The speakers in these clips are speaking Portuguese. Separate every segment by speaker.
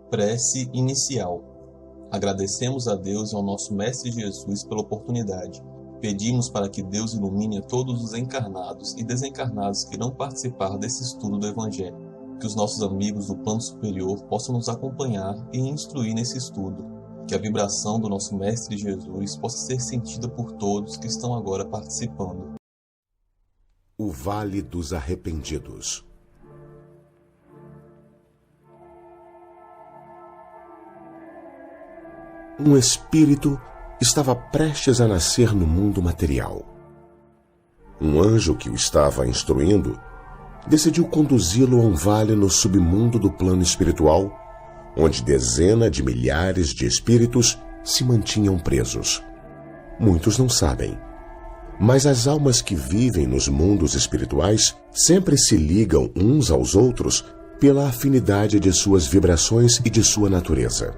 Speaker 1: Prece inicial. Agradecemos a Deus e ao nosso Mestre Jesus pela oportunidade. Pedimos para que Deus ilumine a todos os encarnados e desencarnados que irão participar desse estudo do Evangelho. Que os nossos amigos do plano superior possam nos acompanhar e instruir nesse estudo. Que a vibração do nosso Mestre Jesus possa ser sentida por todos que estão agora participando.
Speaker 2: O Vale dos Arrependidos. Um espírito estava prestes a nascer no mundo material. Um anjo que o estava instruindo decidiu conduzi-lo a um vale no submundo do plano espiritual, onde dezenas de milhares de espíritos se mantinham presos. Muitos não sabem, mas as almas que vivem nos mundos espirituais sempre se ligam uns aos outros pela afinidade de suas vibrações e de sua natureza.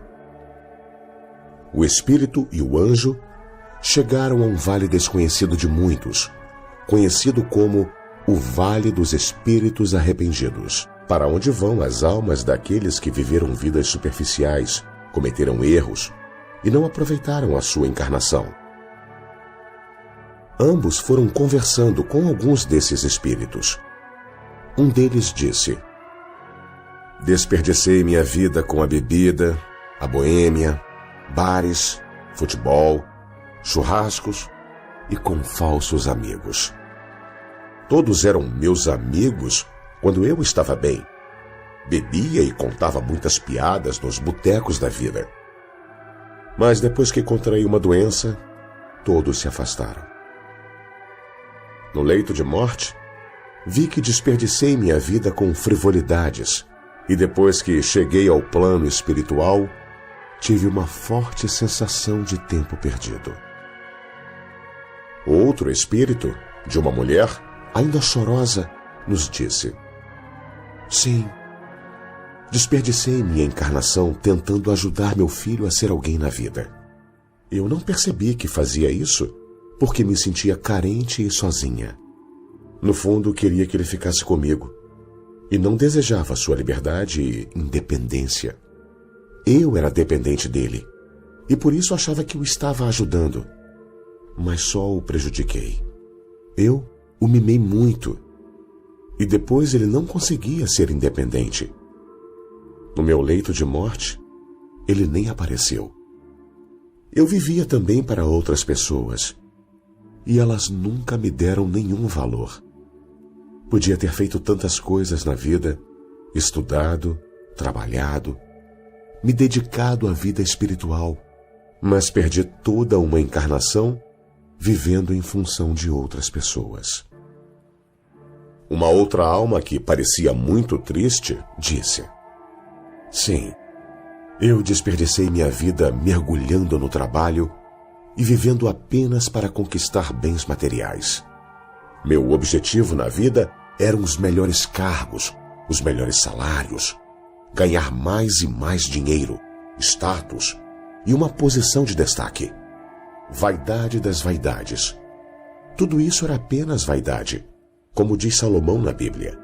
Speaker 2: O espírito e o anjo chegaram a um vale desconhecido de muitos, conhecido como o Vale dos Espíritos Arrependidos, para onde vão as almas daqueles que viveram vidas superficiais, cometeram erros e não aproveitaram a sua encarnação. Ambos foram conversando com alguns desses espíritos. Um deles disse: "Desperdicei minha vida com a bebida, a boêmia, bares, futebol, churrascos e com falsos amigos. Todos eram meus amigos quando eu estava bem. Bebia e contava muitas piadas nos botecos da vida. Mas depois que contraí uma doença, todos se afastaram. No leito de morte, vi que desperdicei minha vida com frivolidades, e depois que cheguei ao plano espiritual, tive uma forte sensação de tempo perdido." Outro espírito, de uma mulher, ainda chorosa, nos disse: "Sim, desperdicei minha encarnação tentando ajudar meu filho a ser alguém na vida. Eu não percebi que fazia isso porque me sentia carente e sozinha. No fundo, queria que ele ficasse comigo e não desejava sua liberdade e independência. Eu era dependente dele, e por isso achava que o estava ajudando, mas só o prejudiquei. Eu o mimei muito, e depois ele não conseguia ser independente. No meu leito de morte, ele nem apareceu. Eu vivia também para outras pessoas, e elas nunca me deram nenhum valor. Podia ter feito tantas coisas na vida, estudado, trabalhado, me dedicado à vida espiritual, mas perdi toda uma encarnação vivendo em função de outras pessoas." Uma outra alma que parecia muito triste disse: "Sim, eu desperdicei minha vida mergulhando no trabalho e vivendo apenas para conquistar bens materiais. Meu objetivo na vida eram os melhores cargos, os melhores salários, ganhar mais e mais dinheiro, status e uma posição de destaque. Vaidade das vaidades. Tudo isso era apenas vaidade, como diz Salomão na Bíblia.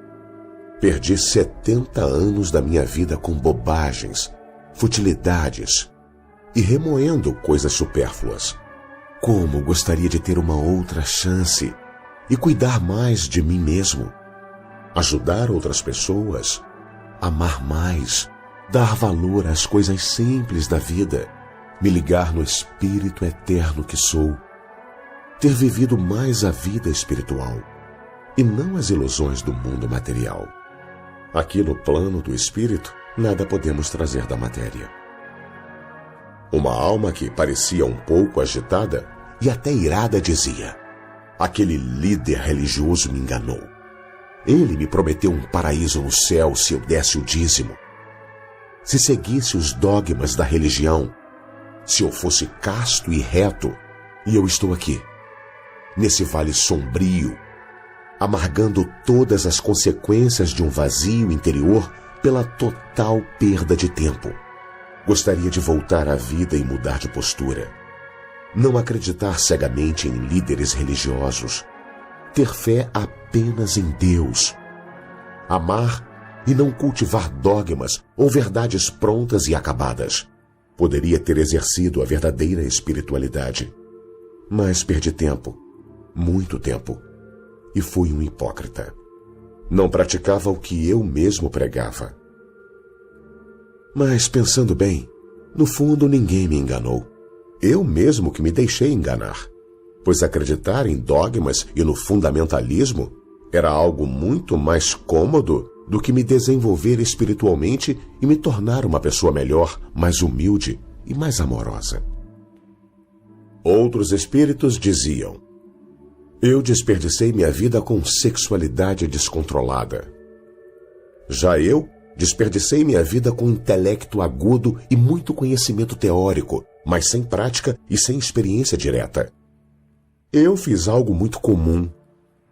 Speaker 2: Perdi 70 anos da minha vida com bobagens, futilidades e remoendo coisas supérfluas. Como gostaria de ter uma outra chance e cuidar mais de mim mesmo, ajudar outras pessoas, amar mais, dar valor às coisas simples da vida, me ligar no espírito eterno que sou, ter vivido mais a vida espiritual e não as ilusões do mundo material. Aqui no plano do espírito, nada podemos trazer da matéria." Uma alma que parecia um pouco agitada e até irada dizia: "Aquele líder religioso me enganou. Ele me prometeu um paraíso no céu se eu desse o dízimo, se seguisse os dogmas da religião, se eu fosse casto e reto, e eu estou aqui, nesse vale sombrio, amargando todas as consequências de um vazio interior pela total perda de tempo. Gostaria de voltar à vida e mudar de postura. Não acreditar cegamente em líderes religiosos. Ter fé apenas em Deus. Amar e não cultivar dogmas ou verdades prontas e acabadas. Poderia ter exercido a verdadeira espiritualidade. Mas perdi tempo, muito tempo, e fui um hipócrita. Não praticava o que eu mesmo pregava. Mas, pensando bem, no fundo ninguém me enganou. Eu mesmo que me deixei enganar, pois acreditar em dogmas e no fundamentalismo era algo muito mais cômodo do que me desenvolver espiritualmente e me tornar uma pessoa melhor, mais humilde e mais amorosa. Outros espíritos diziam: eu desperdicei minha vida com sexualidade descontrolada. Já eu desperdicei minha vida com intelecto agudo e muito conhecimento teórico, mas sem prática e sem experiência direta. Eu fiz algo muito comum.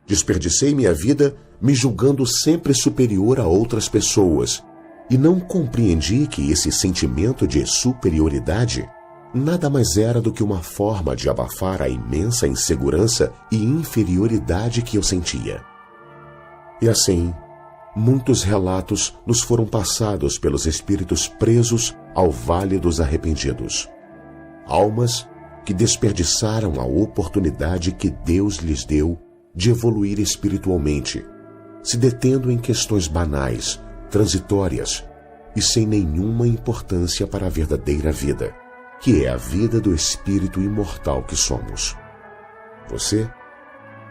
Speaker 2: Desperdicei minha vida me julgando sempre superior a outras pessoas e não compreendi que esse sentimento de superioridade nada mais era do que uma forma de abafar a imensa insegurança e inferioridade que eu sentia. E assim, muitos relatos nos foram passados pelos espíritos presos ao Vale dos Arrependidos. Almas que desperdiçaram a oportunidade que Deus lhes deu de evoluir espiritualmente, se detendo em questões banais, transitórias e sem nenhuma importância para a verdadeira vida, que é a vida do espírito imortal que somos. Você,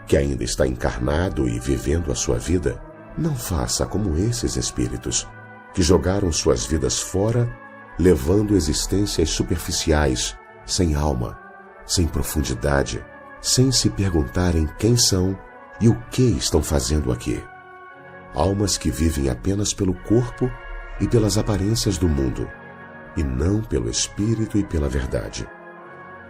Speaker 2: que ainda está encarnado e vivendo a sua vida, não faça como esses espíritos, que jogaram suas vidas fora, levando existências superficiais, sem alma, sem profundidade, sem se perguntarem quem são e o que estão fazendo aqui. Almas que vivem apenas pelo corpo e pelas aparências do mundo, e não pelo espírito e pela verdade.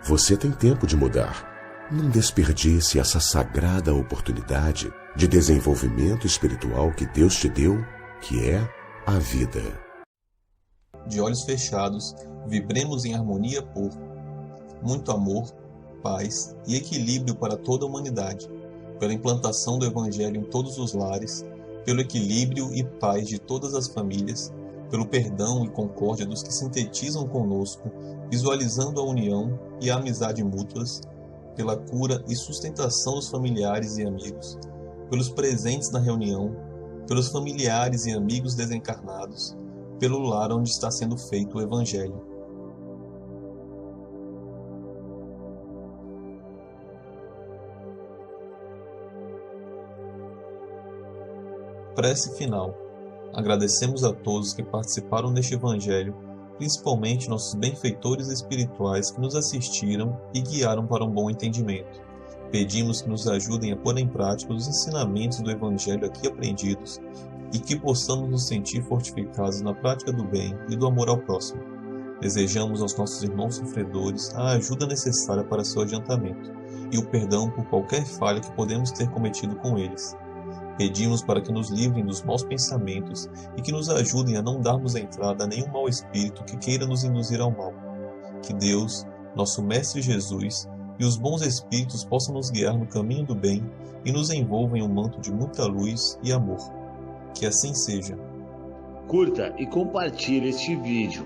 Speaker 2: Você tem tempo de mudar. Não desperdice essa sagrada oportunidade de desenvolvimento espiritual que Deus te deu, que é a vida.
Speaker 1: De olhos fechados, vibremos em harmonia por muito amor, paz e equilíbrio para toda a humanidade, pela implantação do Evangelho em todos os lares, pelo equilíbrio e paz de todas as famílias, pelo perdão e concórdia dos que sintetizam conosco, visualizando a união e a amizade mútuas, pela cura e sustentação dos familiares e amigos, pelos presentes na reunião, pelos familiares e amigos desencarnados, pelo lar onde está sendo feito o Evangelho. Prece final. Agradecemos a todos que participaram deste Evangelho, principalmente nossos benfeitores espirituais que nos assistiram e guiaram para um bom entendimento. Pedimos que nos ajudem a pôr em prática os ensinamentos do Evangelho aqui aprendidos e que possamos nos sentir fortificados na prática do bem e do amor ao próximo. Desejamos aos nossos irmãos sofredores a ajuda necessária para seu adiantamento e o perdão por qualquer falha que podemos ter cometido com eles. Pedimos para que nos livrem dos maus pensamentos e que nos ajudem a não darmos entrada a nenhum mau espírito que queira nos induzir ao mal. Que Deus, nosso Mestre Jesus, e os bons espíritos possam nos guiar no caminho do bem e nos envolvam em um manto de muita luz e amor. Que assim seja.
Speaker 3: Curta e compartilhe este vídeo.